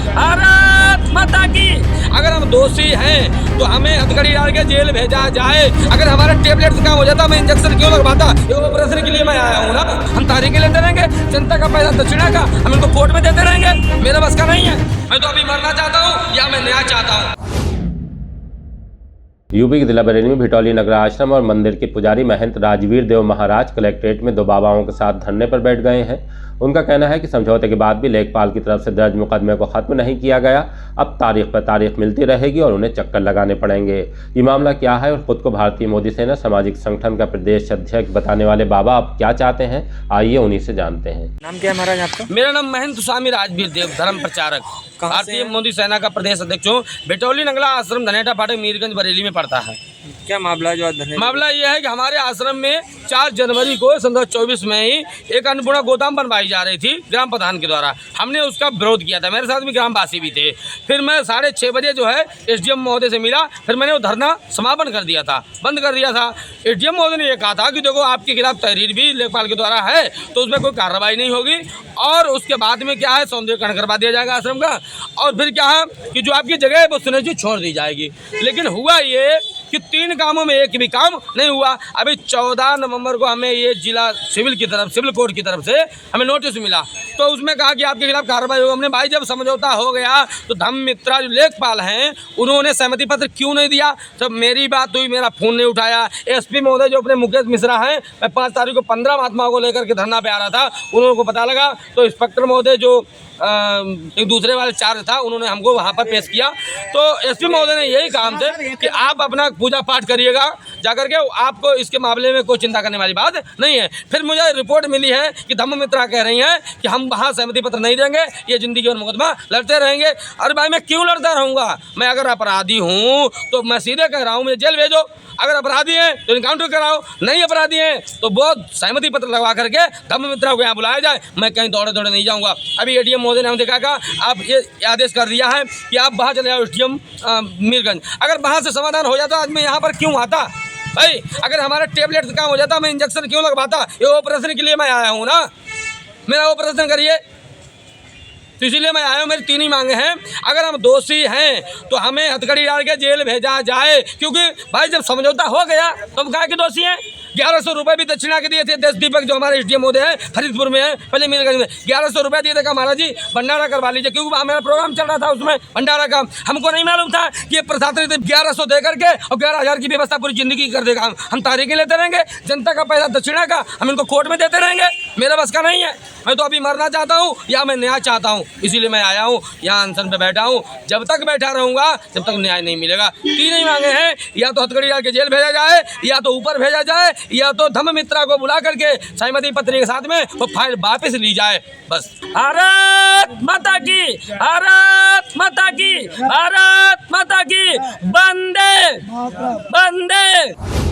भारत माता की। अगर हम दोषी हैं तो हमें हथकड़ी डाल के जेल भेजा जाए। अगर हमारा टेबलेट से काम हो जाता मैं इंजेक्शन क्यों लगवाता? ये ऑपरेशन के लिए मैं आया हूँ ना। हम तारीखें लेते रहेंगे, जनता का पैसा दक्षिणा का हम इनको कोर्ट में देते रहेंगे। मेरा बस का नहीं है। मैं तो अभी मरना चाहता हूँ या मैं न्याय चाहता हूँ। यूपी के जिला बरेली में भिटौली नगर आश्रम और मंदिर के पुजारी महंत राजवीर देव महाराज कलेक्ट्रेट में 2 बाबाओं के साथ धरने पर बैठ गए हैं। उनका कहना है कि समझौते के बाद भी लेखपाल की तरफ से दर्ज मुकदमे को खत्म नहीं किया गया। अब तारीख पर तारीख मिलती रहेगी और उन्हें चक्कर लगाने पड़ेंगे। ये मामला क्या है और खुद को भारतीय मोदी सेना सामाजिक संगठन का प्रदेश अध्यक्ष बताने वाले बाबा अब क्या चाहते हैं, आइए उन्हीं से जानते हैं। नाम क्या है महाराज आपका? मेरा नाम महंत स्वामी राजवीर देव, धर्म प्रचारक, भारतीय मोदी सेना का प्रदेश अध्यक्ष हूँ। भिटौली नगला आश्रम धनेटा फाटक मीरगंज बरेली में पड़ता है। क्या मामला है जो आज मामला यह है कि हमारे आश्रम में 4 जनवरी को 2024 में ही एक अन्नपूर्णा गोदाम बनवाई जा रही थी ग्राम प्रधान के द्वारा। हमने उसका विरोध किया था, मेरे साथ भी ग्रामवासी भी थे। फिर मैं 6:30 बजे जो है एसडीएम महोदय से मिला, फिर मैंने वो धरना समापन कर दिया था, बंद कर दिया था। एसडीएम महोदय ने यह कहा था कि देखो आपके खिलाफ तहरीर भी लेखपाल के द्वारा है तो उसमें कोई कार्रवाई नहीं होगी और उसके बाद में क्या है सौंदर्यीकरण करवा दिया जाएगा आश्रम का, और फिर क्या है कि जो आपकी जगह है वो सुनिश्चित छोड़ दी जाएगी। लेकिन हुआ ये कि 3 कामों में एक भी काम नहीं हुआ। अभी 14 नवंबर को हमें ये जिला सिविल कोर्ट की तरफ से हमें नोटिस मिला, तो उसमें कहा कि आपके खिलाफ कार्रवाई होगी। हमने भाई जब समझौता हो गया तो धम्म मित्रा जो लेखपाल हैं उन्होंने सहमति पत्र क्यों नहीं दिया? जब मेरी बात हुई मेरा फ़ोन नहीं उठाया। एसपी महोदय जो अपने मुकेश मिश्रा हैं, मैं 5 तारीख को 15 महात्माओं को लेकर के धरना पे आ रहा था, उन्होंने को पता लगा तो इंस्पेक्टर महोदय जो एक दूसरे वाले चार्ज था उन्होंने हमको वहाँ पर पेश किया। तो एसपी महोदय ने यही काम थे कि आप अपना पूजा पाठ करिएगा जाकर के, आपको इसके मामले में कोई चिंता करने वाली बात नहीं है। फिर मुझे रिपोर्ट मिली है कि धम्म मित्रा कह रही हैं कि हम वहाँ सहमति पत्र नहीं देंगे, ये जिंदगी और मुकदमा लड़ते रहेंगे। अरे भाई मैं क्यों लड़ता रहूँगा? मैं अगर अपराधी हूँ तो मैं सीधे कह रहा हूँ मुझे जेल भेजो। अगर अपराधी हैं तो इनकाउंटर कराओ, नहीं अपराधी हैं तो बहुत सहमति पत्र लगवा करके धम्म मित्रा को यहाँ बुलाया जाए। मैं कहीं दौड़े नहीं जाऊँगा। अभी एडीएम महोदय ने हमसे कहा आप ये आदेश कर दिया है कि आप वहाँ चले जाओ एसडीएम मीरगंज। अगर वहाँ से समाधान हो जाता आज मैं यहाँ पर क्यों आता भाई? अगर हमारा टेबलेट से काम हो जाता मैं इंजेक्शन क्यों लगवाता? ये ऑपरेशन के लिए मैं आया हूँ ना, मेरा ऑपरेशन करिए। तो इसीलिए मैं आया हूँ। मेरी 3 ही मांगे हैं। अगर हम दोषी हैं तो हमें हथकड़ी डाल के जेल भेजा जाए, क्योंकि भाई जब समझौता हो गया तो हम काहे के दोषी हैं? 1100 रुपये भी दक्षिणा के दिए थे। देश दीपक जो हमारे एसडीएम महोदय हैं फरीदपुर में है, पहले मीरगंज में 1100 रुपये दिए थे का महाराज जी भंडारा करवा लीजिए, क्योंकि वहाँ मेरा प्रोग्राम चल रहा था उसमें भंडारा का। हमको नहीं मालूम था कि ये प्रशासन 1100 दे करके और 11,000 की व्यवस्था पूरी जिंदगी कर देगा। हम तारीखें लेते रहेंगे, जनता का पैसा दक्षिणा का हम इनको कोर्ट में देते रहेंगे। मेरा बस का नहीं है। मैं तो अभी मरना चाहता हूँ या मैं न्याय चाहता हूँ, इसीलिए मैं आया हूँ यहाँ अनशन पे बैठा हूँ। जब तक बैठा रहूँगा जब तक न्याय नहीं मिलेगा। 3 ही मांगे हैं, या तो हथकड़ी डाल के जेल भेजा जाए, या तो ऊपर भेजा जाए, या तो धम्म मित्रा को बुला करके सहमति पत्र के साथ में वो फाइल वापस ली जाए। बस। भारत माता की, भारत माता की, भारत माता की, वंदे वंदे।